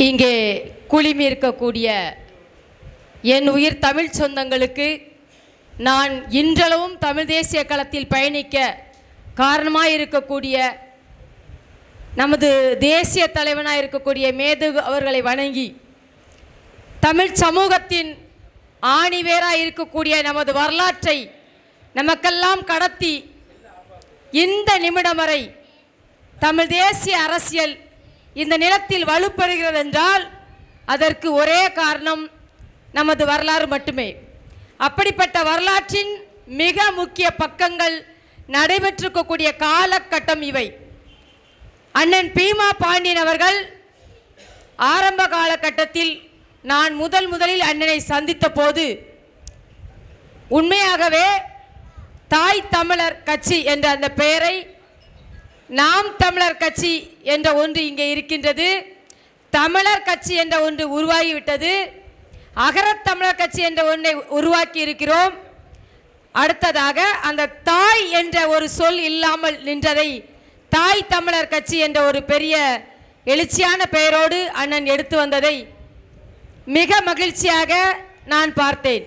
இங்கே குழுமி இருக்கக்கூடிய என் உயிர் தமிழ் சொந்தங்களுக்கு நான் இன்றளவும் தமிழ் தேசிய களத்தில் பயணிக்க காரணமாக இருக்கக்கூடிய நமது தேசிய தலைவனாக இருக்கக்கூடிய மேது அவர்களை வணங்கி தமிழ் சமூகத்தின் ஆணிவேராக இருக்கக்கூடிய நமது வரலாற்றை நமக்கெல்லாம் கடத்தி இந்த நிமிடம் வரை தமிழ் தேசிய அரசியல் இந்த நிலத்தில் வலுப்பெறுகிறது என்றால் அதற்கு ஒரே காரணம் நமது வரலாறு மட்டுமே. அப்படிப்பட்ட வரலாற்றின் மிக முக்கிய பக்கங்கள் நடைபெற்றிருக்கக்கூடிய காலகட்டம் இவை. அண்ணன் பீமா பாண்டியன் அவர்கள் ஆரம்ப காலகட்டத்தில் நான் முதலில் அண்ணனை சந்தித்த போது உண்மையாகவே தாய் தமிழர் கட்சி என்ற அந்த பெயரை நாம் தமிழர் கட்சி என்ற ஒன்று இங்கே இருக்கின்றது, தமிழர் கட்சி என்ற ஒன்று உருவாகிவிட்டது, அகரத்தமிழர் கட்சி என்ற ஒன்றை உருவாக்கி இருக்கிறோம். அடுத்ததாக அந்த தாய் என்ற ஒரு சொல் இல்லாமல் நின்றதை தாய் தமிழர் கட்சி என்ற ஒரு பெரிய எழுச்சியான பெயரோடு அண்ணன் எடுத்து வந்ததை மிக மகிழ்ச்சியாக நான் பார்த்தேன்.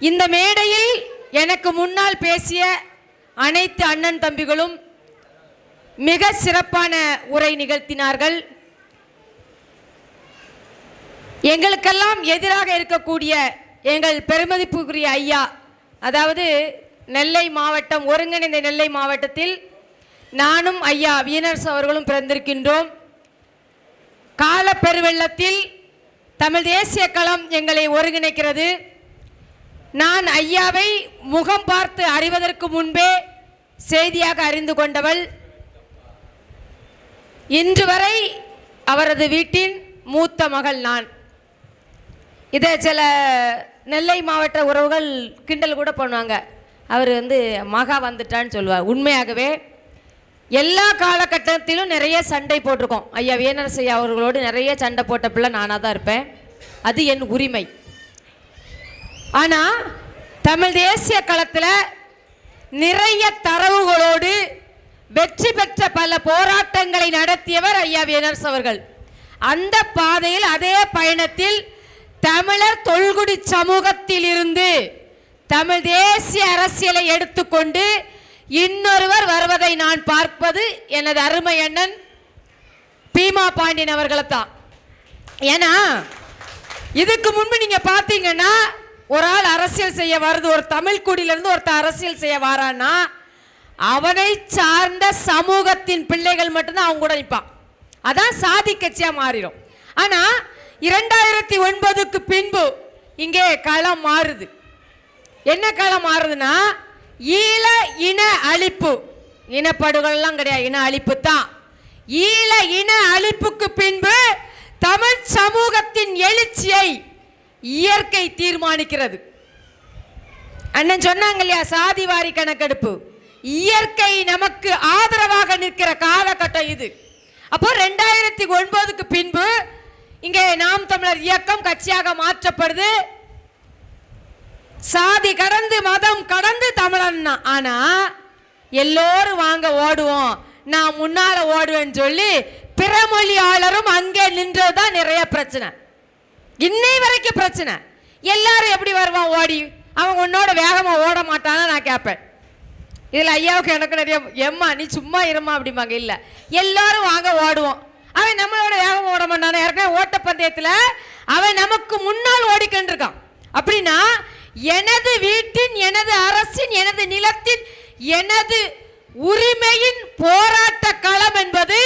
இந்த மேடையில் எனக்கு முன்னால் பேசிய அனைத்து அண்ணன் தம்பிகளும் மிக சிறப்பான உரை நிகழ்த்தினார்கள். எங்களுக்கெல்லாம் எதிராக இருக்கக்கூடிய எங்கள் பெருமதிப்புக்குரிய ஐயா, அதாவது நெல்லை மாவட்டம், ஒருங்கிணைந்த நெல்லை மாவட்டத்தில் நானும் ஐயா வீனர்ஸ் அவர்களும் பிறந்திருக்கின்றோம். கால பெருவெள்ளத்தில் தமிழ் தேசிய களம் எங்களை ஒருங்கிணைக்கிறது. நான் ஐயாவை முகம் பார்த்து அறிவதற்கு முன்பே செய்தியாக அறிந்து கொண்டவள். இன்று வரை அவரது வீட்டின் மூத்த மகள் நான். இதை சில நெல்லை மாவட்ட உறவுகள் கிண்டல் கூட பண்ணுவாங்க, அவர் மகா வந்துட்டான்னு சொல்லுவார். உண்மையாகவே எல்லா காலகட்டத்திலும் நிறைய சண்டை போட்டிருக்கோம். ஐயா வீனரசு ஐயா அவர்களோடு நிறைய சண்டை போட்ட பிள்ளை நானாக தான் இருப்பேன், அது என் உரிமை. ஆனால் தமிழ் தேசிய களத்தில் நிறைய தரவுகளோடு வெற்றி பெற்ற பல போராட்டங்களை நடத்தியவர் ஐயா வீனரசு அவர்கள். அந்த பாதையில், அதே பயணத்தில் தமிழர் தொல்குடி சமூகத்தில் இருந்து தமிழ் தேசிய அரசியலை எடுத்துக்கொண்டு இன்னொருவர் வருவதை நான் பார்ப்பது எனது அருமை அண்ணன் பீமா பாண்டியன் அவர்களை தான். ஏன்னா இதுக்கு முன்பு நீங்க பார்த்தீங்கன்னா ஒரு ஆள் அரசியல் செய்ய வருது, ஒரு தமிழ் குடியிலிருந்து ஒருத்தர் அரசியல் செய்ய வாரான்னா அவனை சார்ந்த சமூகத்தின் பிள்ளைகள் மட்டும்தான் அவங்க கூட நிற்பான். அதான் சாதி கட்சியா மாறிடும். ஆனா 2009க்கு பின்பு இங்கே களம் மாறுது. என்ன களம் மாறுதுன்னா ஈழ இன அழிப்பு, இனப்படுகொலாம் கிடையாது, இன அழிப்பு தான். ஈழ இன அழிப்புக்கு பின்பு தமிழ் சமூகத்தின் எழுச்சியை இயற்கை தீர்மானிக்கிறது. அண்ணன் சொன்னாங்க இல்லையா, சாதிவாரி கணக்கெடுப்பு, இயற்கை நமக்கு ஆதரவாக நிற்கிற காலகட்டம் இது. அப்போ 2009க்கு பின்பு இங்கே நாம் தமிழர் இயக்கம் கட்சியாக மாற்றப்படுது. சாதி கடந்து மதம் கடந்து தமிழன். ஆனா எல்லோரும் வாங்க ஓடுவோம், நான் முன்னால ஓடுவேன்னு சொல்லி பிறமொழியாளரும் அங்கே நின்றதுதான் நிறைய பிரச்சனை, இன்னை வரைக்கும் பிரச்சனை. எல்லாரும் எப்படி வருவான் ஓடி, அவன் உன்னோட வேகமா ஓட மாட்டானா நான் கேட்பேன். இதில் ஐயாவுக்கு எனக்கு நிறைய எம்மா நீ சும்மா இருமா அப்படிம்பாங்க. இல்லை, எல்லாரும் வாங்க ஓடுவோம், அவன் நம்மளோட வேகம் ஓட மாட்டான. ஏற்கனவே ஓட்டப்பந்தயத்தில் அவன் நமக்கு முன்னால் ஓடிக்கொண்டிருக்கான். அப்படின்னா எனது வீட்டின், எனது அரசின், எனது நிலத்தின், எனது உரிமையின் போராட்ட களம் என்பது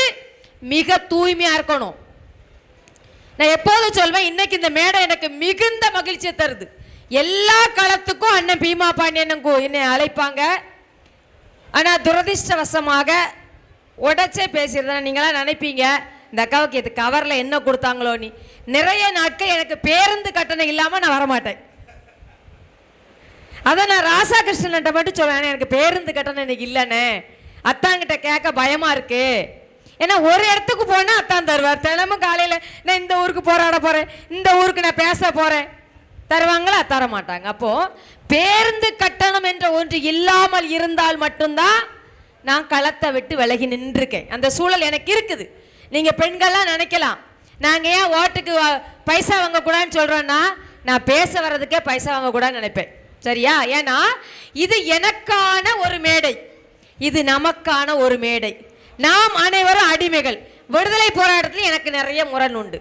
மிக தூய்மையா இருக்கணும். நான் எப்போதும் சொல்வேன், இன்னைக்கு இந்த மேடை எனக்கு மிகுந்த மகிழ்ச்சியை தருது. எல்லா களத்துக்கும் அண்ணன் பீமா பாண்டியன் என்னை அழைப்பாங்க. ஆனால் துரதிர்ஷ்டவசமாக உடச்சே பேசிடுறேன். நீங்களாம் நினைப்பீங்க இந்த அக்காவுக்கு இது கவரில் என்ன கொடுத்தாங்களோ. நீ நிறைய நாட்கள் எனக்கு பேருந்து கட்டணம் இல்லாமல் நான் வரமாட்டேன். அதான் நான் ராசாகிருஷ்ணன்ட்ட மட்டும் சொல்லுவேன், எனக்கு பேருந்து கட்டணம் இன்னைக்கு இல்லைன்னு. அத்தாங்கிட்ட கேட்க பயமா இருக்கு. ஏன்னா ஒரு இடத்துக்கு போனால் அத்தான் தருவார். தினமும் காலையில் நான் இந்த ஊருக்கு போராட போகிறேன், இந்த ஊருக்கு நான் பேச போகிறேன், தருவாங்களா? தர மாட்டாங்க. அப்போ பேருந்து கட்டணம் என்ற ஒன்று இல்லாமல் இருந்தால் மட்டும்தான் நான் களத்தை விட்டு விலகி நின்றுருக்கேன். அந்த சூழல் எனக்கு இருக்குது. நீங்க பெண்கள்லாம் நினைக்கலாம், நாங்கள் ஏன் ஓட்டுக்கு பைசா வாங்கக்கூடாதுன்னு சொல்கிறோன்னா, நான் பேச வர்றதுக்கே பைசா வாங்கக்கூடாதுன்னு நினைப்பேன். சரியா? ஏன்னா இது எனக்கான ஒரு மேடை, இது நமக்கான ஒரு மேடை. நாம் அனைவரும் அடிமைகள். விடுதலை போராட்டத்தில் எனக்கு நிறைய முரண் உண்டு,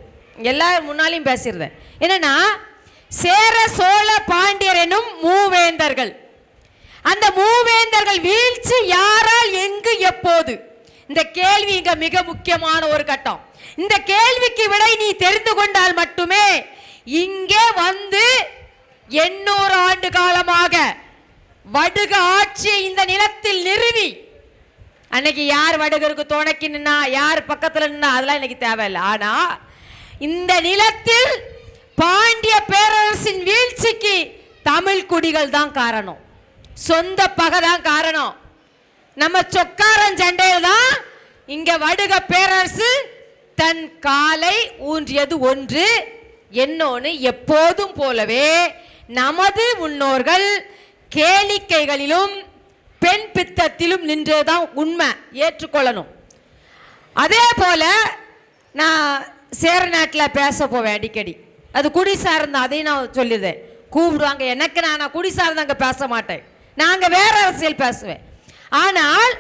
எல்லாரும் முன்னாலையும் பேசியிருந்தேன். என்னன்னா, சேர சோழ பாண்டியர் எனும் மூவேந்தர்கள், அந்த மூவேந்தர்கள் வீழ்ச்சி யாரால், எங்கு, எப்போது? இந்த கேள்வி இங்க மிக முக்கியமான ஒரு கட்டம். இந்த கேள்விக்கு விடை நீ தெரிந்து கொண்டால் மட்டுமே இங்கே வந்து 800 ஆண்டு காலமாக வடுக ஆட்சியை இந்த நிலத்தில் நிறுவி, அன்னைக்கு யார் வடுகருக்கு துணைக்கு நின்னா, யார் பக்கத்தில் நின்னா, அதெல்லாம் இன்னைக்கு தேவையில்லை. ஆனா இந்த நிலத்தில் பாண்டிய பேரரசின் வீழ்ச்சிக்கு தமிழ் குடிகள் தான் காரணம், சொந்த பகை தான் காரணம். நம்ம சொக்காரன் சண்டையில் தான் இங்க வடுக பேரரசு தன் காலை ஊன்றியது ஒன்று. என்னொன்னு, எப்போதும் போலவே நமது முன்னோர்கள் கேளிக்கைகளிலும் பெண் பித்தத்திலும் நின்றதுதான் உண்மை, ஏற்றுக்கொள்ளணும். அதே போல நான் சேர நாட்டில் பேச போவேன் அடிக்கடி, அது குடி சார்ந்த, அதையும் நான் சொல்லிடுறேன். கூப்பிடுவாங்க எனக்கு, நான் குடி சார்ந்த அங்கே பேச மாட்டேன், நாங்கள் வேற அரசியல் பேசுவேன். ஆனால்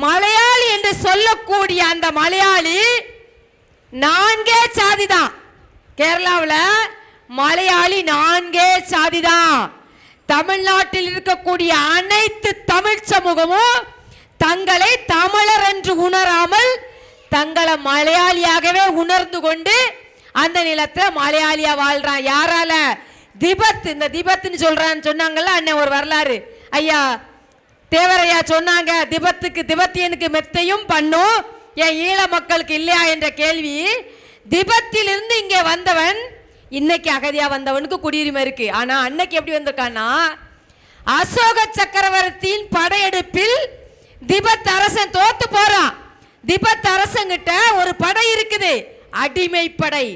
மலையாளி என்று சொல்லக்கூடிய அந்த மலையாளி 4 சாதி தான். கேரளாவில் மலையாளி 4 சாதி தான். தமிழ்நாட்டில் இருக்கக்கூடிய அனைத்து தமிழ் சமூகமும் தங்களை தமிழர் என்று உணராமல் தங்களை மலையாளியாகவே உணர்ந்து கொண்டு அந்த நிலத்தில் மலையாளியா வாழ்றான். யாரால? திபத். இந்த திபத்துன்னு சொல்றான்னு சொன்னாங்கல்ல அண்ணன், ஒரு வரலாறு ஐயா தேவரையா சொன்னாங்க, திபத்துக்கு திபத்தியனுக்கு மெத்தையும் பண்ணும், என் ஈழ மக்களுக்கு இல்லையா என்ற கேள்வி. திபத்திலிருந்து இங்கே வந்தவன் இன்னைக்கு அகதியா வந்தவனுக்கு குடியுரிமை இருக்கு. ஆனா அன்னைக்கு எப்படி வந்திருக்கான்னா, அசோக சக்கரவர்த்தியின் படையெடுப்பில் திபத் அரசன் தோத்து போறான். திபத் அரசங்கிட்ட ஒரு படை இருக்குது, அடிமைப்படை,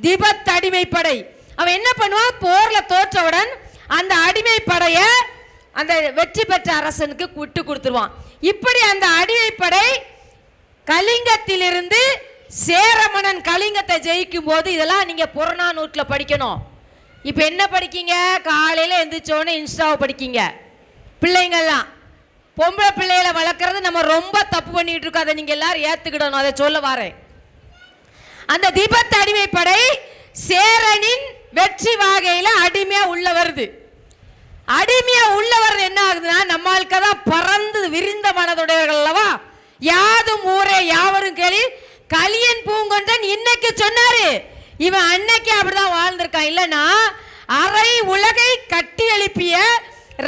திபத் அடிமைப்படை. அவன் என்ன பண்ணுவான், போர்ல தோற்றவுடன் அந்த அடிமைப்படைய அந்த வெற்றி பெற்ற அரசனுக்கு விட்டு கொடுத்துருவான். இப்படி அந்த அடிமைப்படை கலிங்கத்திலிருந்து சேரமணன் கலிங்கத்தை ஜெயிக்கும் போது, இதெல்லாம் நீங்க புறநானூற்றில் படிக்கணும். இப்ப என்ன படிக்கீங்க, காலையில எந்திரிச்சோன்னு இன்ஸ்டாவை படிக்கீங்க. பிள்ளைங்கள்லாம் பொம்பளை பிள்ளைகளை வளர்க்கறது நம்ம ரொம்ப தப்பு பண்ணிட்டு இருக்கோம், அதை நீங்க எல்லாரும் ஏத்துக்கிடணும். அதை சொல்ல வரேன். அந்த திபெத் அடிமைப்படை சேரனின் வெற்றி வாகையில அடிமையா உள்ள வருது. அடிமையா உள்ள வர்றது என்ன ஆகுதுன்னா, நம்மளுக்கு தான் பறந்து விரிந்த மனதுடையவர்கள் அல்லவா. யாதும் ஊரே யாவரும் கேளி கலியன் பூங்கொன்றன் இன்னைக்கு சொன்னாரு, இவன் அன்னைக்கு அப்படிதான் வாழ்ந்திருக்கான். இல்லைன்னா அரை உலகை கட்டி எழுப்பிய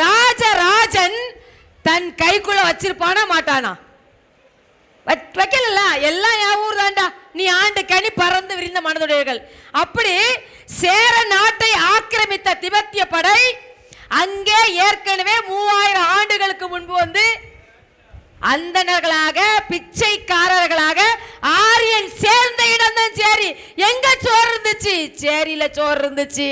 ராஜராஜன் தன் கைக்குள்ள வச்சிருப்பானா மாட்டானா? வைக்கல, எல்லாம் என் ஊர் தாண்டா, நீ ஆண்டு கனி பறந்து விரிந்த மனதுடையவர்கள். அப்படி சேர நாட்டை ஆக்கிரமித்த திபெத்திய படை அங்கே ஏற்கனவே 3000 ஆண்டுகளுக்கு முன்பு வந்து அந்தணர்களாக பிச்சைக்காரர்களாக ஆரியன் சேர்ந்த இடம் தான் சேரி. எங்க சோறு இருந்துச்சு? சேரியில சோறு இருந்துச்சு.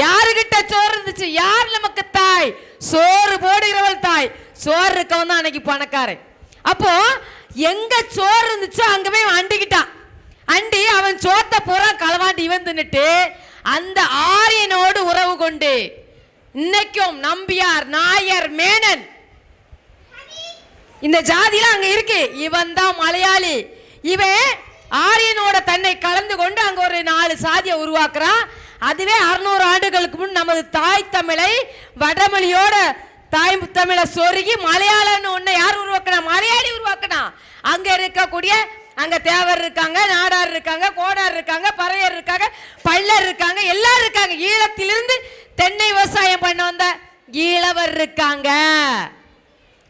யாருகிட்ட சோறு இருந்துச்சு? யார் நமக்கு தாய்? சோறு போடுகிறவள் தாய். சோறு இருக்கவன் தான் அன்னைக்கு பணக்காரன். அப்போ எங்க சோறு இருந்துச்சோ அங்க போய் அண்டிக்கிட்டான். அண்டி அவன் சோத்த பூரா களவாண்டி இவன் தின்னுட்டு அந்த ஆரியனோடு உறவு கொண்டு இன்னைக்கும் நம்பியார், நாயர், மேனன் இந்த ஜாதிலாம் அங்க இருக்கு. இவன் தான் மலையாளி. இவன் ஆரியனோட தன்னை கலந்து கொண்டு அங்க ஒரு 4 சாதியை உருவாக்குறான். அதுவே 600 ஆண்டுகளுக்கு முன் நமது தாய் தமிழை வடமொழியோட தாய் தமிழை சொருகி மலையாளன்னு ஒண்ணு யார் உருவாக்கினா? மலையாளி உருவாக்கினா. அங்க இருக்கக்கூடிய அங்க தேவர் இருக்காங்க, நாடார் இருக்காங்க, கோடார் இருக்காங்க, பறையர் இருக்காங்க, பள்ளர் இருக்காங்க, எல்லாரும் இருக்காங்க. ஈழத்திலிருந்து தென்னை விவசாயம் பண்ண வந்த ஈழவர் இருக்காங்க.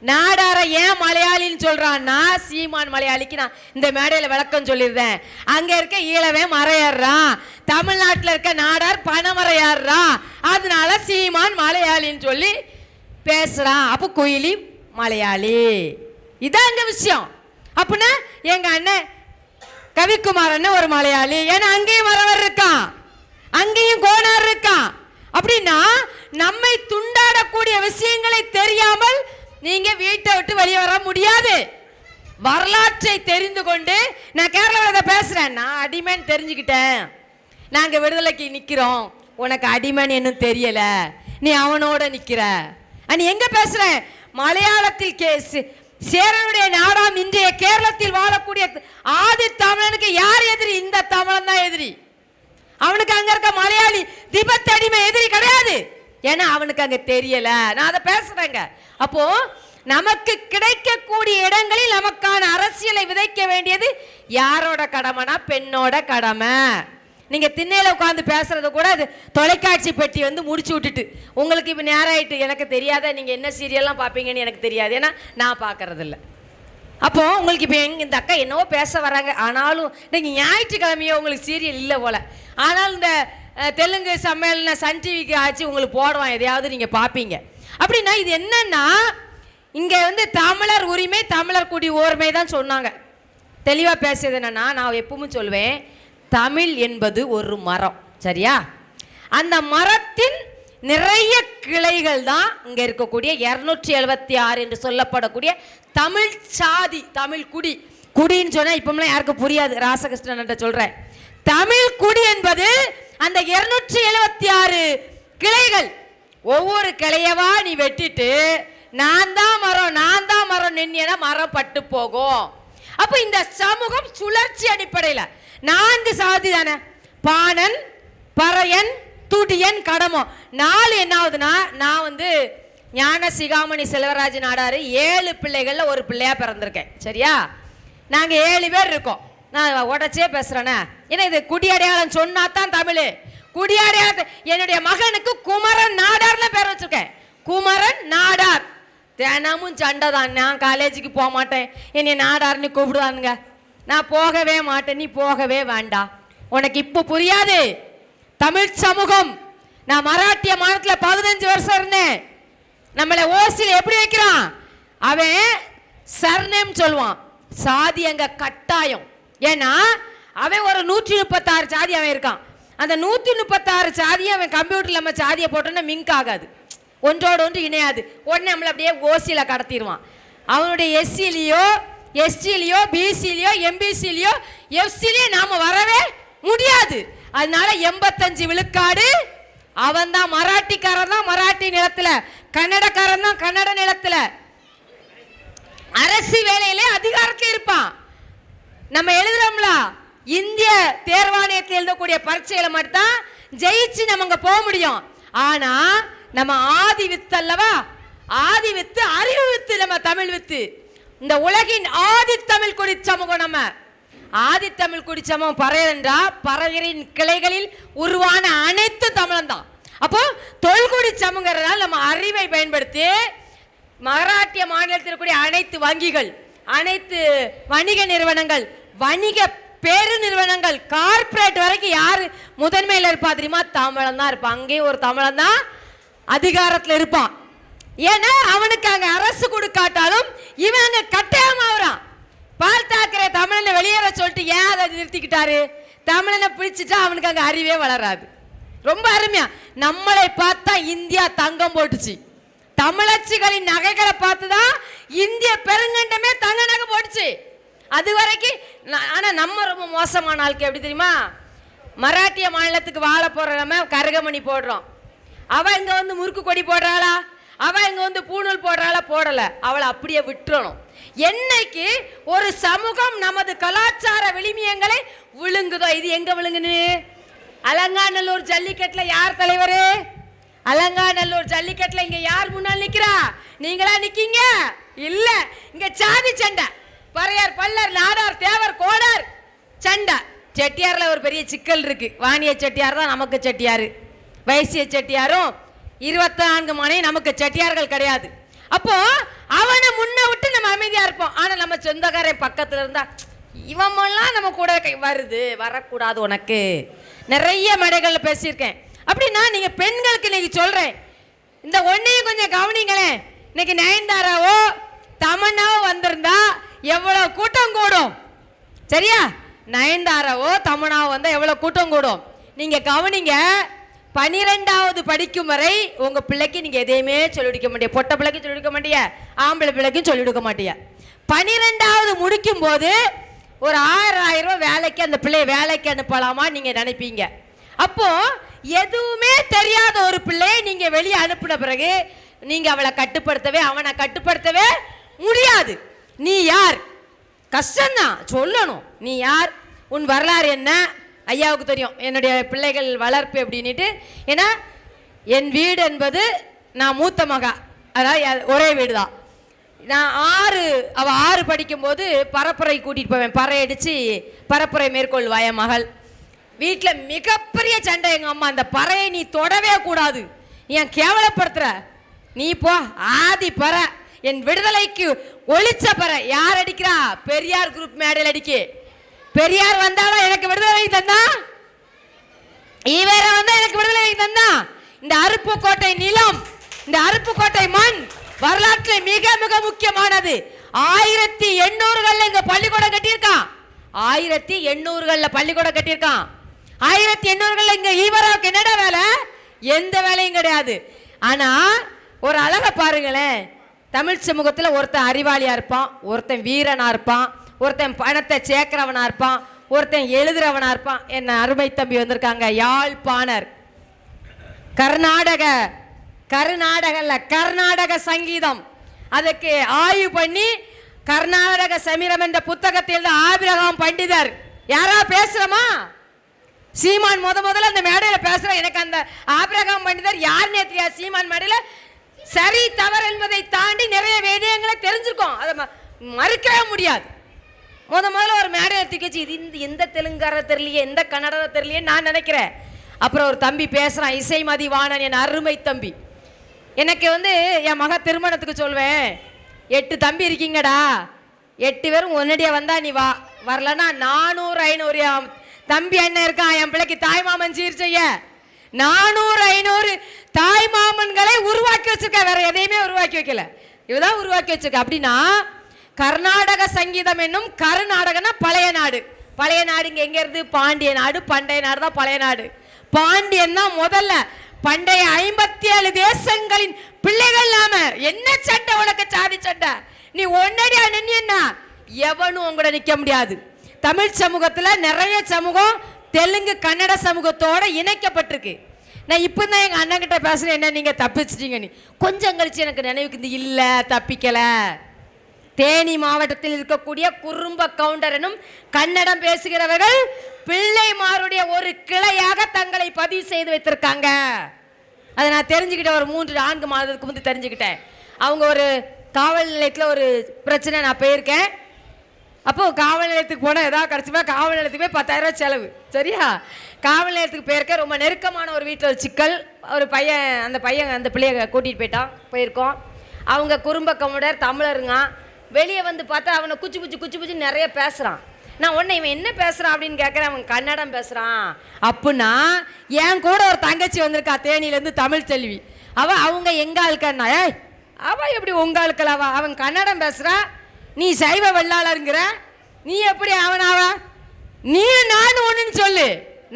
நாடார ஏன் மலையாளின்னு சொல்றான்னா, சீமான் மலையாளிக்கு நான் இந்த மேடையில் விளக்கம் சொல்லியிருந்தேன். அங்க இருக்க ஈழவே மறையாடுறான், தமிழ்நாட்டில் இருக்க நாடார் பணமறையாடுறான், அதனால சீமான் மலையாளின்னு சொல்லி பேசுறான். அப்ப குயிலி மலையாளி, இதான் அங்க விஷயம். அப்படின்னா எங்க அண்ணன் கவிக்குமார் அண்ணன் ஒரு மலையாளி, ஏன்னா அங்கேயும் மறவர் இருக்கான், அங்கேயும் கோனார் இருக்கான். அப்படின்னா நம்மை துண்டாடக்கூடிய விஷயங்களை தெரியாமல் நீங்க வீட்டை விட்டு வெளியே வர முடியாது. வரலாற்றை தெரிந்து கொண்டு நான் கேரளாவில் பேசுறேன். நான் அடிமைன்னு தெரிஞ்சுக்கிட்டேன், நாங்க விடுதலைக்கு நிக்கிறோம், உனக்கு அடிமைன்னு இன்னும் தெரியல, நீ அவனோட நிக்கிற. நீ எங்க பேசுற? மலையாளத்தில் சேரனுடைய நாடாம் இன்றைய கேரளத்தில் வாழக்கூடிய ஆதி தமிழனுக்கு யார் எதிரி? இந்த தமிழன் தான் எதிரி. அவனுக்கு அங்க இருக்க மலையாளி திபெத் அடிமை எதிரி கிடையாது. ஏன்னா அவனுக்கு அங்க தெரியல. நான் அதை பேசுறேங்க. அப்போ நமக்கு கிடைக்கக்கூடிய இடங்களில் நமக்கான அரசியலை விதைக்க வேண்டியது யாரோட கடமைனா பெண்ணோட கடமை. நீங்க திண்ணையில உட்காந்து பேசுறது கூட அது தொலைக்காட்சி பெட்டி வந்து முடிச்சு விட்டுட்டு உங்களுக்கு இப்ப நேரம் ஆயிட்டு, எனக்கு தெரியாத நீங்க என்ன சீரியல்லாம் பார்ப்பீங்கன்னு எனக்கு தெரியாது, ஏன்னா நான் பார்க்கறது இல்லை. அப்போ உங்களுக்கு இப்போ இந்த அக்கா என்னவோ பேச வராங்க, ஆனாலும் நீங்கள் ஞாயிற்றுக்கிழமையோ உங்களுக்கு சீரியல் இல்லை போல, ஆனால் இந்த தெலுங்கு சம்மேளன சன் டிவிக்கு ஆச்சு உங்களுக்கு போடுவான், எதையாவது நீங்கள் பார்ப்பீங்க. அப்படின்னா இது என்னன்னா, இங்கே வந்து தமிழர் உரிமை தமிழர் குடி ஓர்மை தான் சொன்னாங்க. தெளிவாக பேசுறது என்னன்னா, நான் எப்பவும் சொல்லுவேன், தமிழ் என்பது ஒரு மரம், சரியா? அந்த மரத்தின் நிறைய கிளைகள் தான் இங்கே இருக்கக்கூடிய 276 என்று சொல்லப்படக்கூடிய தமிழ் சாதி, தமிழ் குடி. குடின்னு சொன்னால் இப்போம்லாம் யாருக்கும் புரியாது, ராசகிருஷ்ணன் சொல்கிறேன். தமிழ் குடி என்பது அந்த 276 கிளைகள். ஒவ்வொரு கிளையவா நீ வெட்டிட்டு நான் தான் மரம் நின்னா மரம் பட்டு போகும். அப்போ இந்த சமூகம் சுழற்சி அடிப்படையில் 4 சாதி தானே, பாணன், பறையன், துடியன், கடமோ. 4 என்ன ஆகுதுன்னா, நான் வந்து ஞான சிகாமணி செல்வராஜ் நாடாரு 7 பிள்ளைகள்ல ஒரு பிள்ளையா பிறந்திருக்கேன், சரியா? நாங்க 7 பேர் இருக்கோம். நான் உடச்சே பேசுறேனே, ஏன்னா இது குடியடையாளம் சொன்னா தான் தமிழ். குடியடையாளத்தை என்னுடைய மகனுக்கு குமரன் நாடார்னு பேர் வச்சிருக்கேன். குமரன் நாடார். தினமும் சண்டை தான். நான் காலேஜுக்கு போக மாட்டேன், என்னை நாடார்னு கூப்பிடுவானுங்க. நான் போகவே மாட்டேன், நீ போகவே வேண்டாம். உனக்கு இப்போ புரியாது தமிழ் சமூகம். நான் மராட்டிய மாநிலத்தில் 15 வருஷம் இருந்தேன். நம்மளை ஓசியில் எப்படி வைக்கிறான் அவன்? சர்நேம் சொல்லுவான். சாதி அங்க கட்டாயம். ஏன்னா அவன் ஒரு 136 சாதி அவன் இருக்கான். அந்த 136 சாதியை அவன் கம்ப்யூட்டர்ல நம்ம சாதியை போட்டோன்னா மிங்க் ஆகாது, ஒன்றோடு ஒன்று இணையாது. உடனே நம்மளை அப்படியே ஓசியில கடத்திடுவான். அவனுடைய எஸ்சிலையோ எஸ்டிலையோ பிசிலையோ எம்பிசிலையோ எஃப்சிலையோ நாம வரவே முடியாது. அதனால 85 விழுக்காடு அவன் தான். மராட்டிக்காரன் தான் மராட்டி நிலத்துல, கன்னடக்காரன் தான் கன்னட நிலத்துல, அரசு வேலையிலே அதிகாரத்தில் இருப்பான். நம்ம எழுதுறோம்ல, இந்திய தேர்வாணையத்தில் எழுதக்கூடிய பரீட்சையில மட்டும் ஜெயிச்சு நம்ம அங்க போக முடியும். ஆனா நம்ம ஆதி வித்து அல்லவா, ஆதி வித்து, அறிவு வித்து, நம்ம தமிழ் வித்து. இந்த உலகின் ஆதி தமிழ் குடி சமூகம் நம்ம. ஆதி தமிழ் குடி சமூகம் பறையன்றா, பறையரின் கிளைகளில் உருவான அனைத்து தமிழன் தான். அப்போ தொல்குடி சமூகத்தால் நம்ம அறிவை பயன்படுத்தி மராட்டிய மாநிலத்தில் கூடிய அனைத்து வங்கிகள், அனைத்து வணிக நிறுவனங்கள், வணிக பெரு நிறுவனங்கள், கார்பரேட் வரைக்கும் யாரு முதன்மையில் இருப்பா தெரியுமா? தமிழன் தான் இருப்பான். அங்கே ஒரு தமிழன் தான் அதிகாரத்தில் இருப்பான். ஏன்னா அவனுக்கு அங்க அரசு கொடுக்காட்டாலும் இவன் அங்க கட்டாயமாகறான். பால் தாக்கரே தமிழனை வெளியேற சொல்லிட்டு ஏன் அதை நிறுத்திக்கிட்டாரு? தமிழனை பிடிச்சிட்டா அவனுக்கு அங்க அறிவே வளராது. ரொம்ப அருமையா நம்மளை பார்த்தா இந்தியா தங்கம் போட்டுச்சு. தமிழச்சிகளின் நகைகளை பார்த்துதான் இந்திய பெருங்கண்டமே தங்க நகை போட்டுச்சு. அது வரைக்கும். ஆனா நம்ம ரொம்ப மோசமான ஆளுக்கு எப்படி தெரியுமா? மராட்டிய மாநிலத்துக்கு வாழ போற நம்ம கருகமணி போடுறோம். அவ இங்க வந்து முறுக்கு கொடி போடுறாளா? அவ இங்க வந்து பூணூல் போடுறாளா? போடல. அவளை அப்படியே விட்டுறணும். என்னைக்கு ஒரு சமூகம் நமது கலாச்சார விளிமியங்களை விழுங்குதோ, இது எங்க விழுங்குன்னு? அலங்காநல்லூர் ஜல்லிக்கட்டுல யார் தலைவர்? அலங்காநல்லூர் ஜல்லிக்கட்டுல இங்க யார் முன்னால் நிக்கிறா? நீங்களா நிக்கீங்க? இல்ல, இங்க சாதி சண்டை. பறையர், பல்லர், நாடார், தேவர், கோடார் சண்டை. செட்டியார்ல ஒரு பெரிய சிக்கல் இருக்கு. வாணிய செட்டியார் தான் நமக்கு செட்டியாரு, வைசிய செட்டியாரும் 24 மணி நமக்கு செட்டியார்கள் கிடையாது. அப்போ அவனை முன்ன விட்டு நம்ம அமைதியா இருப்போம். ஆனா நம்ம சொந்தக்காரன் பக்கத்துல இருந்தா இவமெல்லாம் நம்ம கூட வருது, வரக்கூடாது. உனக்கு நிறைய மேடைகள்ல பேசியிருக்கேன். அப்படின்னா நீங்க பெண்களுக்கு இன்னைக்கு சொல்றேன், இந்த ஒன்னையும் கொஞ்சம் கவனிங்களேன். இன்னைக்கு நயன்தாராவோ தமன்னாவோ வந்திருந்தா எவ்வளவு கூட்டம் கூடும், சரியா? நயன்தாராவோ தமன்னாவோ வந்தா எவ்வளவு கூட்டம் கூடும் நீங்க கவனிங்க. 12வது படிக்கும் வரை உங்க பிள்ளைக்கு நீங்க எதையுமே சொல்லிவிக்க மாட்டீங்க. பொட்ட பிள்ளைக்கும் சொல்லிவிக்க மாட்டீங்க, ஆம்பளை பிள்ளைக்கும் சொல்லிவிக்க மாட்டீங்க. 12வது முடிக்கும் போது ஒரு 1000 ரூபாய் வேலைக்கு அந்த பிள்ளைய வேலைக்கு அனுப்பலாமா நீங்க நினைப்பீங்க. அப்போ எதுவுமே தெரியாத ஒரு பிள்ளையை நீங்க வெளியே அனுப்பின பிறகு நீங்க அவளை கட்டுப்படுத்தவே அவனை கட்டுப்படுத்தவே முடியாது. நீ யார்? கஷ்டம்தான் சொல்லணும். நீ யார், உன் வரலாறு என்ன? ஐயாவுக்கு தெரியும் என்னுடைய பிள்ளைகள் வளர்ப்பு எப்படின்னுட்டு. ஏன்னா என் வீடு என்பது நான் மூத்த மகா, அதாவது ஒரே வீடு தான். நான் அவள் 6 படிக்கும்போது பரப்புரை கூட்டிகிட்டு போவேன். பறை அடித்து பரப்புரை மேற்கொள்வா என் மகள். வீட்டில் மிகப்பெரிய சண்டை. எங்கள் அம்மா, அந்த பறையை நீ தொடவே கூடாது, நீ ஏன் கேவலப்படுத்துற, நீ போ ஆதி பற, என் விடுதலைக்கு ஒளிச்ச பற. யார் அடிக்கிறா? பெரியார் குரூப் மேடையில் அடிக்கு. பெரியார் வந்தாலும் எனக்கு விடுதலை தந்தா, ஈவேர வந்தா எனக்கு விடுதலை தந்தா. இந்த அருப்புக்கோட்டை நிலம், இந்த அருப்புக்கோட்டை மண் வரலாற்றில் மிக மிக முக்கியமானது. 1800களில் இங்க பள்ளிக்கூடம் கட்டியிருக்கான். 1800களில் பள்ளிக்கூடம் கட்டியிருக்கான். 1800களில் இங்க ஈவராவுக்கு என்னடா வேலை? எந்த வேலையும் கிடையாது. ஆனா ஒரு அழக பாருங்களேன், தமிழ் சமூகத்தில் ஒருத்தன் அறிவாளியா இருப்பான், ஒருத்தன் வீரனா இருப்பான், ஒருத்தன் பணத்தை சேர்க்கிறவனா இருப்பான், ஒருத்தன் எழுதுறவனா இருப்பான். என்ன அருமை தம்பி வந்திருக்காங்க, யாழ்ப்பாணர். கர்நாடக சங்கீதம் அதுக்கு ஆய்வு பண்ணி கர்நாடக சமீரம் என்ற புத்தகத்தில் ஆபிரகாம் பண்டிதர். யாரா பேசுறமா? சீமான் முதல்ல அந்த மேடையில் பேசுற. எனக்கு அந்த ஆபிரகாம் பண்டிதர் யாருன்னே தெரியாது. சீமான் மேடையில் சரி தவறு என்பதை தாண்டி நிறைய விடயங்களை தெரிஞ்சிருக்கோம். அதை மறுக்கவே முடியாது. முதல்ல ஒரு மேடையில் தூக்கிச்சு. இது எந்த தெலுங்கார தெரியலையே, எந்த கன்னட தெரியலையே நான் நினைக்கிறேன். அப்புறம் ஒரு தம்பி பேசுறான், இசைமதி வாணன், என் அருமை தம்பி. எனக்கு என் மக திருமணத்துக்கு சொல்வேன், 8 தம்பி இருக்கீங்கடா, 8 பேரும் ஒன்னடியா வந்தா நீ வா, வரலன்னா 400 500 தம்பி அண்ணன் இருக்கான். என் பிள்ளைக்கு தாய் மாமன் சீர் செய்ய 400 500 தாய் மாமன்களை உருவாக்கி வச்சிருக்க. வேற எதையுமே உருவாக்கி வைக்கல, இவதான் உருவாக்கி வச்சிருக்க. அப்படின்னா கர்நாடக சங்கீதம் என்னும் கருநாடகன்னா பழைய நாடு. பழைய நாடு இங்க எங்க இருந்து? பாண்டிய நாடு. பண்டைய நாடு தான் பழைய நாடு. பாண்டியன் தான் முதல்ல. பண்டைய 57 தேசங்களின் பிள்ளைகள் நாம. என்ன சண்டை உனக்கு? சாதி சண்டை. நீ ஒன்னடியா நின்னா எவனும் உங்களோட நிக்க முடியாது. தமிழ் சமூகத்துல நிறைய சமூகம் தெலுங்கு கன்னட சமூகத்தோட இணைக்கப்பட்டிருக்கு. நான் இப்பதான் எங்க அண்ணன் கிட்ட பேசுறேன், என்ன நீங்க தப்பிச்சிட்டீங்க. நீ கொஞ்சம் கழிச்சு எனக்கு நினைவுக்கு இல்ல, தப்பிக்கல. தேனி மாவட்டத்தில் இருக்கக்கூடிய குறும்ப கவுண்டர் எனும் கன்னடம் பேசுகிறவர்கள் பிள்ளைமாருடைய ஒரு கிளையாக தங்களை பதிவு செய்து வைத்திருக்காங்க. அதை நான் தெரிஞ்சுக்கிட்டேன். ஒரு 3-4 மாதத்துக்கு முந்தைய தெரிஞ்சுக்கிட்டேன். அவங்க ஒரு காவல் நிலையத்தில் ஒரு பிரச்சனை, நான் போயிருக்கேன். அப்போ காவல் நிலையத்துக்கு போனால் ஏதாவது கிடச்சிப்பா, காவல் நிலையத்துக்கு போய் 10,000 ரூபா செலவு. சரியா? காவல் நிலையத்துக்கு போயிருக்கேன். ரொம்ப நெருக்கமான ஒரு வீட்டில் ஒரு சிக்கல். ஒரு பையன் அந்த பிள்ளைய கூட்டிகிட்டு போயிருக்கோம். அவங்க குறும்ப கவுண்டர், தமிழருங்க. வெளியே வந்து பார்த்தா அவனை குச்சி குச்சி நிறைய பேசுகிறான். நான் உடனே இவன் என்ன பேசுகிறான் அப்படின்னு கேட்குறேன். அவன் கன்னடம் பேசுகிறான். அப்படின்னா என் கூட ஒரு தங்கச்சி வந்திருக்கா தேனியிலேருந்து, தமிழ் செல்வி. அவங்க எங்க ஆளுக்கண்ணா? ஏய் அவள் எப்படி உங்க ஆளுக்கள்? அவன் கன்னடம் பேசுகிறா, நீ சைவ வெள்ளாளருங்கிற. நீ எப்படி அவனாவா? நீ நான் ஒன்றுன்னு சொல்லு,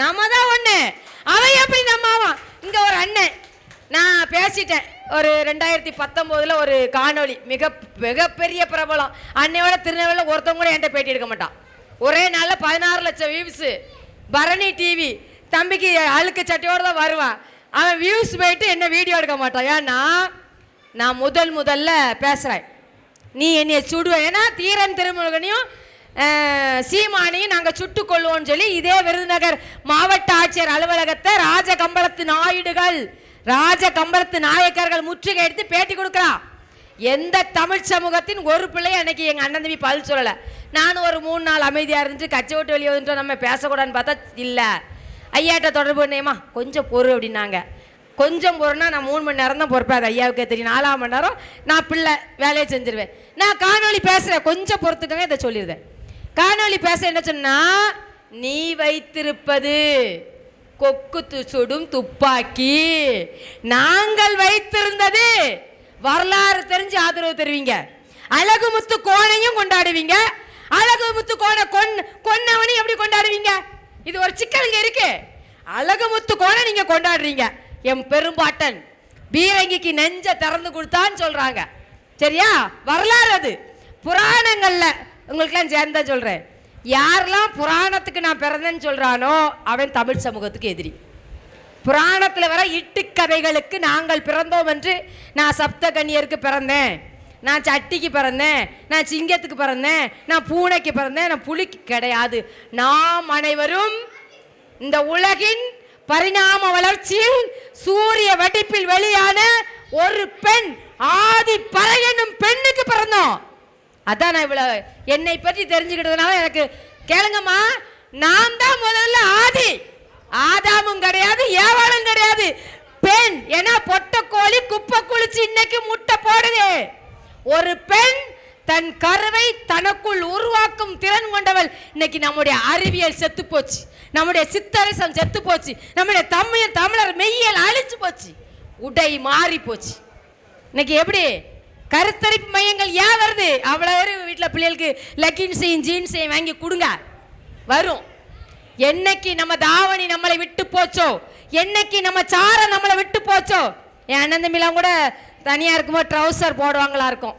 நம்ம தான் ஒன்று. அவன் எப்படி நம்ம ஆவான்? இங்கே ஒரு அண்ணன் நான் பேசிட்டேன். ஒரு 2019 ஒரு காணொளி, மிகப்பெரிய பிரபலம். அன்னையோட திருநெல்வேலியில் ஒருத்தவங்க கூட என்கிட்ட பேட்டி எடுக்க மாட்டான். ஒரே நாளில் 16 லட்சம் வியூஸ். பரணி டிவி தம்பிக்கு அழுக்கு சட்டையோடு தான் வருவான். அவன் வியூஸ் போயிட்டு என்ன வீடியோ எடுக்க மாட்டான். ஏன்னா நான் முதல்ல பேசுகிறேன், நீ என்னைய சுடுவேன். ஏன்னா தீரன் திருமுருகனையும் சீமானையும் நாங்கள் சுட்டு கொள்வோம்னு சொல்லி இதே விருதுநகர் மாவட்ட ஆட்சியர் அலுவலகத்தை ராஜகம்பளத்து நாயக்கர்கள் முற்றுகை எடுத்து பேட்டி கொடுக்குறான். எந்த தமிழ் சமூகத்தின் ஒரு பிள்ளை அன்னைக்கு எங்கள் அண்ணன் தம்பி பதில் சொல்லலை. நானும் ஒரு 3 நாள் அமைதியாக இருந்துட்டு கட்சி விட்டு வெளியே வந்துட்டு நம்ம பேசக்கூடாதுன்னு பார்த்தா இல்லை, ஐயாட்ட தொடர்பு பண்ணேம்மா கொஞ்சம் பொறு அப்படின்னாங்க. கொஞ்சம் பொறுனா நான் 3 மணி நேரம் தான் பொறுப்பேன். அது ஐயாவுக்கே தெரியும். 4ஆம் மணி நேரம் நான் பிள்ளை வேலையை செஞ்சிருவேன். நான் காணொலி பேசுகிறேன், கொஞ்சம் பொறுத்துக்கங்க, இதை சொல்லிடுவேன். காணொலி பேச என்ன சொன்னா, நீ வைத்திருப்பது கொக்கு சுடும் துப்பாக்கி, நாங்கள் வைத்திருந்தது வரலாறு தெரிஞ்சு ஆதரவு தருவீங்க. அழகுமுத்து கோணையும் கொண்டாடுவீங்க. அழகுமுத்து கோணை கொன்னவனையும் எப்படி கொண்டாடுவீங்க? இது ஒரு சிக்கல் இங்க இருக்கு. அழகுமுத்து கோணை நீங்க கொண்டாடுறீங்க. எம் பெரும்பாட்டன் பீரங்கிக்கு நெஞ்ச திறந்து கொடுத்தான்னு சொல்றாங்க. சரியா? வரலாறு அது. புராணங்கள்ல உங்களுக்கெல்லாம் சேர்ந்தா சொல்றேன், யாரெல்லாம் புராணத்துக்கு நான் பிறந்தேன்னு சொல்றானோ அவன் தமிழ் சமூகத்துக்கு எதிரி. புராணத்தில் வர இட்டுக்கதைகளுக்கு நாங்கள் பிறந்தோம் என்று, நான் சப்தகன்னியருக்கு பிறந்தேன், நான் சட்டிக்கு பிறந்தேன், நான் சிங்கத்துக்கு பிறந்தேன், நான் பூனைக்கு பிறந்தேன், நான் புலிக்கு கிடையாது. நாம் அனைவரும் இந்த உலகின் பரிணாம வளர்ச்சியில் சூரிய வெடிப்பில் வெளியான ஒரு பெண், ஆதி பறை என்னும் பெண்ணுக்கு பிறந்தோம். அதான் நான் இவ்வளவு என்னை பற்றி தெரிஞ்சுக்கிட்டதுனால எனக்கு கேளுங்கம்மா, நான் தான் முதல்ல ஆதி. ஆதாமும் கிடையாது, ஏவாளும் கிடையாது, பெண். ஏன்னா பொட்ட கோழி குப்பை குளிச்சு இன்னைக்கு முட்டை போடுது. ஒரு பெண் தன் கருவை தனக்குள் உருவாக்கும் திறன் கொண்டவள். இன்னைக்கு நம்முடைய அறிவியல் செத்து போச்சு, நம்முடைய சித்தரசம் செத்து போச்சு, நம்முடைய தமிழர் மெய்யல் அழிச்சு போச்சு, உடை மாறி போச்சு. இன்னைக்கு எப்படி கருத்தரிப்பு மையங்கள் ஏன் வருது? அவ்வளவு வீட்டில் பிள்ளைகளுக்கு லெக்கின்ஸையும் ஜீன்ஸையும் வாங்கி கொடுங்க, வரும். என்னைக்கு நம்ம தாவணி நம்மளை விட்டு போச்சோ, என்னைக்கு நம்ம சாரம் நம்மளை விட்டு போச்சோ, என் அண்ணன் தம்பிலாம் கூட தனியா இருக்கும்போது ட்ரௌசர் போடுவாங்களா இருக்கும்.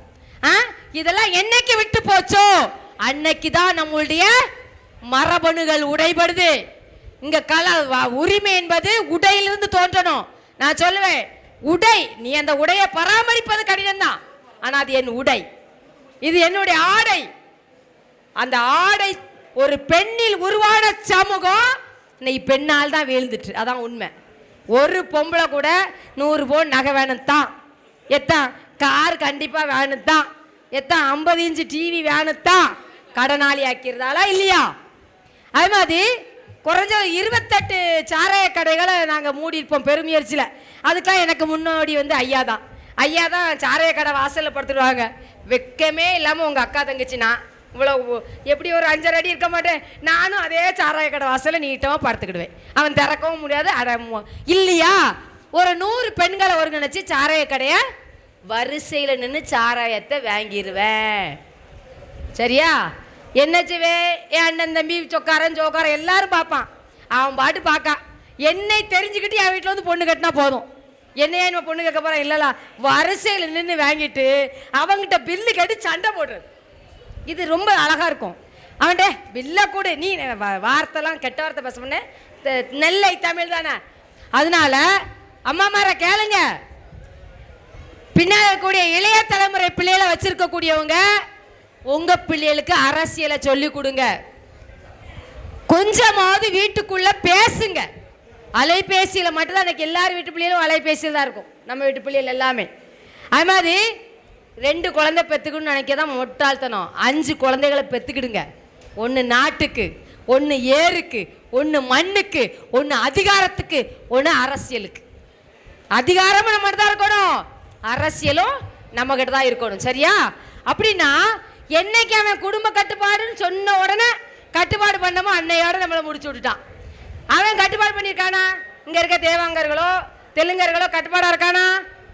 இதெல்லாம் என்னைக்கு விட்டு போச்சோ அன்னைக்கு தான் நம்மளுடைய மரபணுகள் உடைபடுது. இங்க உரிமை என்பது உடையிலிருந்து தோன்றணும். நான் சொல்லுவேன், உடை நீ அந்த உடையை பராமரிப்பது கடினம் தான், ஆனா அது என் உடை, இது என்னுடைய ஆடை. அந்த ஆடை ஒரு பெண்ணில் உருவான சமூகம் இன்னைக்கு பெண்ணால் தான் வீழ்ந்துட்டு, அதான் உண்மை. ஒரு பொம்பளை கூட 100 பவுன் நகை வேணும் தான், எத்தான் கார் கண்டிப்பா வேணும் தான், எத்தான் 50 இன்ச்சு டிவி வேணும் தான், கடனாளி ஆக்கிறதாலா இல்லையா? அது மாதிரி குறைஞ்ச 28 சாராய கடைகளை நாங்கள் மூடியிருப்போம் பெருமுயற்சியில். அதுக்கெல்லாம் எனக்கு முன்னாடி ஐயா தான். ஐயா தான் சாராய கடை வாசலில் படுத்துடுவாங்க. வெக்கமே இல்லாமல் உங்கள் அக்கா தங்கச்சினா இவ்வளோ எப்படி ஒரு 5.5 அடி இருக்க மாட்டேன், நானும் அதே சாராய கடை வாசலில் நீட்டமாக படுத்துக்கிடுவேன். அவன் திறக்கவும் முடியாது இல்லையா? ஒரு 100 பெண்களை ஒருங்கிணைச்சு சாராய கடையை வரிசையில் நின்று சாராயத்தை வாங்கிடுவேன். சரியா? என்னச்சுவே என் அண்ணன் தம்பி சொக்காரன் சோக்காரன் எல்லாரும் பார்ப்பான், அவன் பாட்டு பார்க்கான். என்னை தெரிஞ்சுக்கிட்டு என் வீட்டில் வந்து பொண்ணு கட்டினா போதும். என்னையா நம்ம பொண்ணு கேட்க போகிறேன், இல்லைல்ல வரிசையில் நின்று வாங்கிட்டு அவங்ககிட்ட பில்லு கட்டி சண்டை போடுறது. இது ரொம்ப அழகாக இருக்கும். அவன்கிட்ட பில்லை கூட நீ வார்த்தைலாம் கெட்ட வார்த்தை பேச பண்ண, நெல்லை தமிழ் தானே. அதனால அம்மா மார கேளுங்க, பின்னால் இருக்கக்கூடிய இளைய தலைமுறை பிள்ளைகளை வச்சிருக்கக்கூடியவங்க உங்க பிள்ளைகளுக்கு அரசியலை சொல்லி கொடுங்க. கொஞ்சமாவது வீட்டுக்குள்ள பேசுங்க. அலைபேசியில மட்டும்தான் எனக்கு எல்லாரும் வீட்டு பிள்ளைகளும் அலைபேசியில் தான் இருக்கும், நம்ம வீட்டு பிள்ளைகள் எல்லாமே. அது மாதிரி 2 குழந்தை பெற்றுக்கணும்னு நினைக்கதான் முட்டாள்தனம். 5 குழந்தைகளை பெற்றுக்கிடுங்க. 1 நாட்டுக்கு, 1 ஏருக்கு, 1 மண்ணுக்கு, 1 அதிகாரத்துக்கு, 1 அரசியலுக்கு. அதிகாரமும் நம்ம தான் இருக்கணும், அரசியலும் நம்ம கிட்ட தான் இருக்கணும். சரியா? அப்படின்னா என்னைக்கு அவன் குடும்ப கட்டுப்பாடுன்னு சொன்ன உடனே கட்டுப்பாடு பண்ணமோ அன்னையோட நம்மளை முடிச்சு விட்டுட்டான். அவன் கட்டுப்பாடு பண்ணியிருக்கானா? இங்க இருக்க தேவாங்கர்களோ தெலுங்கர்களோ கட்டுப்பாடா இருக்கானா?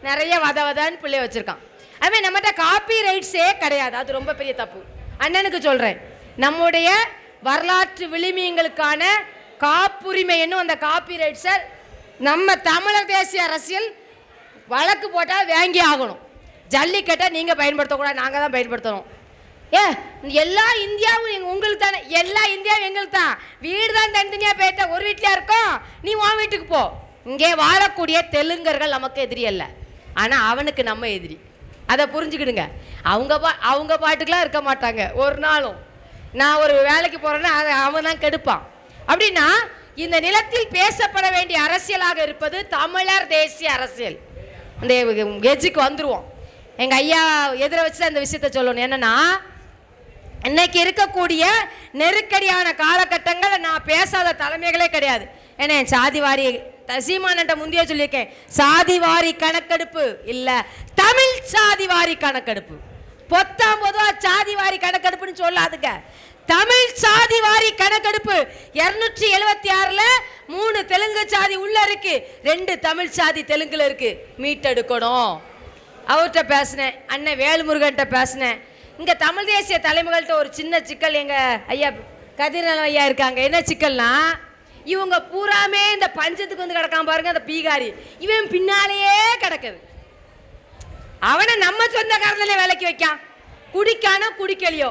நிறைய வதவதான்னு பிள்ளைய வச்சிருக்கான். அதுமாதிரி நம்மகிட்ட காப்பி ரைட்ஸே கிடையாது. அது ரொம்ப பெரிய தப்பு. அண்ணனுக்கு சொல்றேன், நம்முடைய வரலாற்று விளிமியங்களுக்கான காப்புரிமை என்னும் அந்த காப்பி ரைட்ஸை நம்ம தமிழர் தேசிய அரசியல் வழக்கு போட்டால் வாங்கி ஆகணும். ஜல்லிக்கட்டை நீங்க பயன்படுத்தக்கூடாது, நாங்கள் தான் பயன்படுத்தணும். எல்லா இந்தியாவும் உங்களுக்கு தானே, எல்லா இந்தியாவும் எங்களுக்கு தான். வீடு தான் தனித்தனியா போயிட்ட ஒரு வீட்லயா இருக்கோம், நீ உன் வீட்டுக்கு போ. இங்கே வாழக்கூடிய தெலுங்கர்கள் நமக்கு எதிரி அல்ல, ஆனா அவனுக்கு நம்ம எதிரி. அதை புரிஞ்சுக்கிடுங்க. அவங்க பாட்டுக்கெல்லாம் இருக்க மாட்டாங்க ஒரு நாளும். நான் ஒரு வேலைக்கு போறேன்னா அவன் தான் கெடுப்பான். அப்படின்னா இந்த நிலத்தில் பேசப்பட வேண்டிய அரசியலாக இருப்பது தமிழர் தேசிய அரசியல். அந்த எஜுக்கு வந்துருவோம். எங்க ஐயா எதிர வச்சு அந்த விஷயத்த சொல்லணும். என்னன்னா, இன்னைக்கு இருக்கக்கூடிய நெருக்கடியான காலகட்டங்கள் நான் பேசாத தலைமைகளே கிடையாது. ஏன்னா சாதிவாரி சீமானட்ட முந்தைய சொல்லியிருக்கேன், சாதிவாரி கணக்கெடுப்பு இல்ல, தமிழ் சாதிவாரி கணக்கெடுப்பு. பொதுவா சாதிவாரி கணக்கெடுப்புன்னு சொல்லாதுங்க, தமிழ் சாதிவாரி கணக்கெடுப்பு. 276ல 3 தெலுங்கு சாதி உள்ள இருக்கு, 2 தமிழ் சாதி தெலுங்குல இருக்கு. மீட்டெடுக்கணும். அவர்கிட்ட பேசினேன், அண்ணன் வேல்முருகன்ட்ட பேசினேன். இங்க தமிழ் தேசிய தலைமைகள்கிட்ட ஒரு சின்ன சிக்கல். எங்க ஐயா கதிரன் ஐயா இருக்காங்க. என்ன சிக்கல்னா, இவங்க பூராமே இந்த பஞ்சத்துக்கு வந்து கிடக்காம பாருங்க, அந்த பீகாரி இவன் பின்னாலேயே கிடக்குது. அவனை நம்ம சொந்தக்காரங்களே வேலைக்கு வைக்கான். குடிக்கானோ குடிக்கலையோ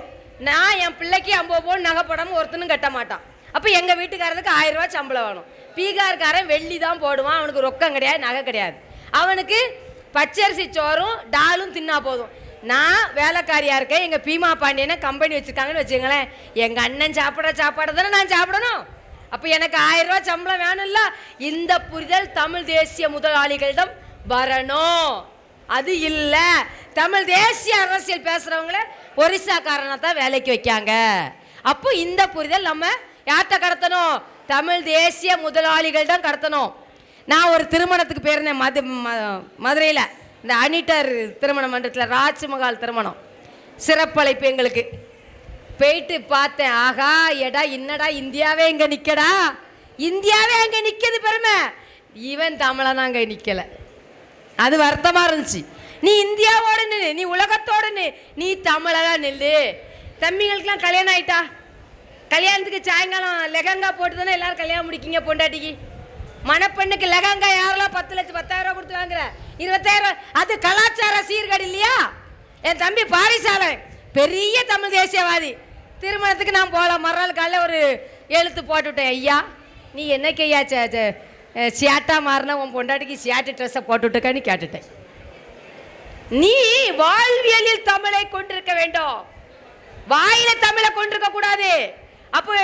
நான் என் பிள்ளைக்கு 50 பவுன் நகை போடாமல் ஒருத்தனும் கட்ட மாட்டான். அப்போ எங்கள் வீட்டுக்காரருக்கு 1000 ரூபா சம்பளம் வேணும். பீகார்காரன் வெள்ளி தான் போடுவான், அவனுக்கு ரொக்கம் கிடையாது, நகை கிடையாது. அவனுக்கு பச்சரிசி சோறும் டாலும் தின்னா போதும். நான் வேலைக்காரியாக இருக்கேன், எங்கள் பீமா பாண்டியனை கம்பெனி வச்சுருக்காங்கன்னு வச்சுங்களேன், எங்கள் அண்ணன் சாப்பிட்ற சாப்பாடை தானே நான் சாப்பிடணும். அப்போ எனக்கு 1000 ரூபா சம்பளம் வேணும்ல. இந்த புரிதல் தமிழ் தேசிய முதலாளிகளிடம் வரணும். அது இல்லை, தமிழ் தேசிய அரசியல் பேசுகிறவங்கள ஒரிசாக்காரனை தான் வேலைக்கு வைக்காங்க. அப்போ இந்த புரிதல் நம்ம யார்கிட்ட கடத்தணும்? தமிழ் தேசிய முதலாளிகள் தான் கடத்தணும். நான் ஒரு திருமணத்துக்கு போயிருந்தேன் மதுரையில், இந்த அனிட்டர் திருமண மன்றத்தில் ராஜ்மஹால் திருமணம், சிறப்பழைப்பு எங்களுக்கு. போயிட்டு பார்த்தேன், ஆகா எடா என்னடா இந்தியாவே இங்கே நிற்கடா, இந்தியாவே அங்கே நிற்கிறது பெருமை, இவன் தமிழனா அங்கே நிற்கலை. அது வருத்தமாக இருந்துச்சு. நீ இந்தியாவோட நில்லு, நீ உலகத்தோட நீ தமிழனா நில்லு. தம்பிங்களுக்கெல்லாம் கல்யாணம் ஆயிட்டா, கல்யாணத்துக்கு சாயங்காலம் லெகங்கா போட்டு தானே எல்லாரும் கல்யாணம் முடிக்கிங்க. பொண்டாட்டிக்கு மணப்பெண்ணுக்கு லெகங்கா யாரெல்லாம் 10 லட்சம் 10,000 ரூபா கொடுத்து வாங்குற, 20,000. அது கலாச்சார சீர்கேடு இல்லையா? என் தம்பி பாரிசாலன் பெரிய தமிழ் தேசியவாதி. திருமணத்துக்கு நான் போகலாம், மறுநாள் காலையில் ஒரு எழுத்து போட்டுவிட்டேன், ஐயா நீ என்னைக்கு ஐயா சியாட்டா மாறினா உன் பொண்டாட்டிக்கு சியாட்டு ட்ரெஸ்ஸை போட்டுவிட்டுக்கன்னு கேட்டுட்டேன். நீ வாழ்வியலில் தமிழை கொண்டிருக்க வேண்டும், வாயில தமிழை கொண்டிருக்க கூடாது. அப்போ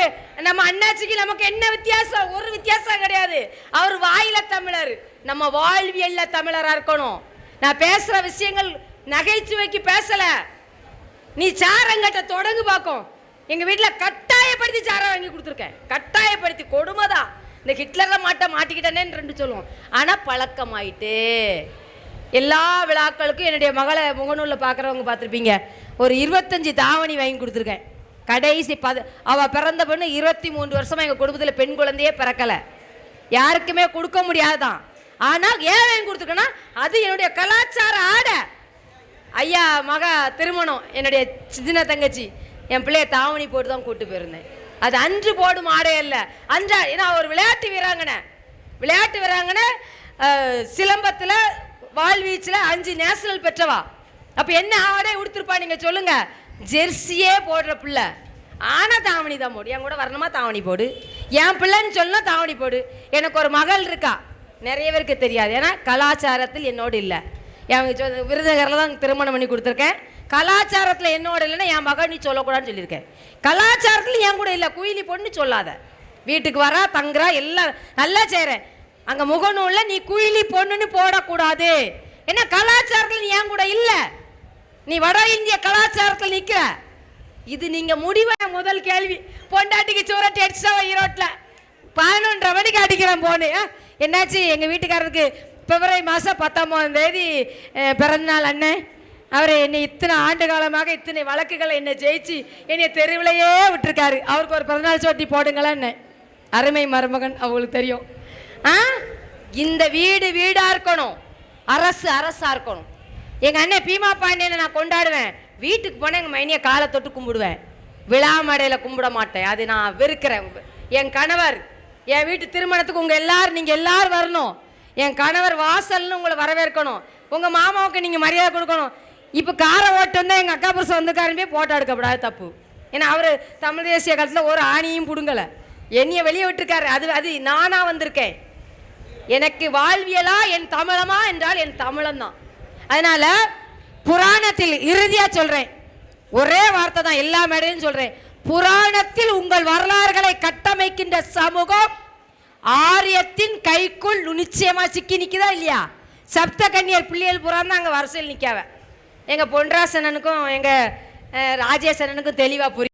நம்ம அண்ணாச்சிக்கு நமக்கு என்ன வித்தியாசம்? ஒரு வித்தியாசம் கிடையாது. அவர் வாயில தமிழர், நம்ம வாழ்வியல்ல தமிழரா இருக்கணும். நான் பேசுற விஷயங்கள் நகைச்சுவைக்கு பேசல. நீ சாரங்கட்ட தொடங்கு பார்க்கும். எங்க வீட்டில் கட்டாயப்படுத்தி சாரம் வாங்கி கொடுத்துருக்கேன், கட்டாயப்படுத்தி. கொடுமைதான். இந்த ஹிட்லரை மாட்டிக்கிட்டேன்னு 2 சொல்லுவோம். ஆனால் பழக்கமாயிட்டு எல்லா விழாக்களுக்கும் என்னுடைய மகளை முகநூலில் பார்க்குறவங்க பார்த்துருப்பீங்க, ஒரு 25 தாவணி வாங்கி கொடுத்துருக்கேன். கடைசி அவள் பிறந்த பொண்ணு 23 வருஷமாக எங்கள் குடும்பத்தில் பெண் குழந்தையே பிறக்கலை, யாருக்குமே கொடுக்க முடியாதுதான். ஆனால் ஏன் வாங்கி கொடுத்துருக்கேன்னா அது என்னுடைய கலாச்சார ஆடை. ஐயா மக திருமணம், என்னுடைய சின்ன தங்கச்சி என் பிள்ளைய தாவணி போட்டு தான் கூப்பிட்டு போயிருந்தேன். அது அன்று போடும் ஆடை அல்ல, அன்றா. ஏன்னா ஒரு விளையாட்டு வீராங்கனை சிலம்பத்தில் வாழ்வீச்சில் 5 நேஷனல் பெற்றவா. அப்போ என்ன ஆடை உடுத்திருப்பா நீங்கள் சொல்லுங்க? ஜெர்சியே போடுற பிள்ளை, ஆனால் தாவணி தான் போடு. என் கூட வரணுமா தாவணி போடு, என் பிள்ளைன்னு சொல்லணும் தாவணி போடு. எனக்கு ஒரு மகள் இருக்கா, நிறைய பேருக்கு தெரியாது, ஏன்னா கலாச்சாரத்தில் என்னோடு இல்லை. என் விருதுநகரில் தான் திருமணம் பண்ணி கொடுத்துருக்கேன். கலாச்சாரத்தில் என்னோட இல்லைன்னா என் மகன் நீ சொல்லக்கூடாதுன்னு சொல்லியிருக்கேன். கலாச்சாரத்தில் என் கூட இல்லை, குயிலி பொண்ணு சொல்லாத. வீட்டுக்கு வரா தங்குறா எல்லாம் நல்லா செய்கிறேன், அங்கே முகநூலில் நீ குயிலி பொண்ணுன்னு போடக்கூடாது. ஏன்னா கலாச்சாரத்தில் நீ என் கூட இல்லை, நீ வட இந்திய கலாச்சாரத்தில் நிற்கிற. இது நீங்கள் முடிவை. முதல் கேள்வி, பொண்டாட்டிக்கு சூரட்டி அடிச்சா ஈரோட்டில் 11:30 மணிக்கு அடிக்கிறேன் போனு. என்னாச்சு? எங்கள் வீட்டுக்காரருக்கு பிப்ரவரி மாதம் 19ஆம் தேதி பிறந்தநாள். அண்ணன் அவர் என்னை இத்தனை ஆண்டு காலமாக இத்தனை வழக்குகளை என்னை ஜெயிச்சு என்னை தெருவிலையே விட்டுருக்காரு. அவருக்கு ஒரு பிறந்தநாள் சோட்டி போடுங்களேன்னு. அருமை மருமகன், அவங்களுக்கு தெரியும். இந்த வீடு வீடாக இருக்கணும், அரசு அரசாக இருக்கணும். எங்கள் அண்ணன் பீமா பாண்டியனை நான் கொண்டாடுவேன், வீட்டுக்கு போனால் எங்கள் மைனியை காலை தொட்டு கும்பிடுவேன், விழா மேடையில் கும்பிட மாட்டேன். அது நான் வெறுக்கிறேன். என் கணவர் என் வீட்டு திருமணத்துக்கு நீங்கள் எல்லாரும் வரணும். என் கணவர் வாசல்னு உங்களை வரவேற்கணும். உங்கள் மாமாவுக்கு நீங்கள் மரியாதை கொடுக்கணும். இப்போ காரை ஓட்டு வந்தால் எங்கள் அக்கா புருஷன் வந்துக்காரன்பே போட்டோ எடுக்கப்படாது, தப்பு. ஏன்னா அவர் தமிழ் தேசிய காலத்தில் ஒரு ஆணியும் பிடுங்கலை, என்னைய வெளியே விட்டுருக்காரு. அது நானாக வந்திருக்கேன். எனக்கு வாழ்வியலா என் தமிழமா என்றால் என் தமிழன் தான். அதனால புராணத்தில் இறுதியாக சொல்கிறேன், ஒரே வார்த்தை தான், எல்லா மேடையும் சொல்கிறேன். புராணத்தில் உங்கள் வரலாறுகளை கட்டமைக்கின்ற சமூகம் ஆரியத்தின் கைக்குள் நிச்சயமாக சிக்கி நிற்குதா இல்லையா? சப்த கன்னியர் பிள்ளைகள் புறான் தான் அங்கே வரிசையில் நிற்காவ. எங்கள் பொன்ராசனனுக்கும் எங்கள் ராஜேசனனுக்கும் தெளிவாக புரியும்.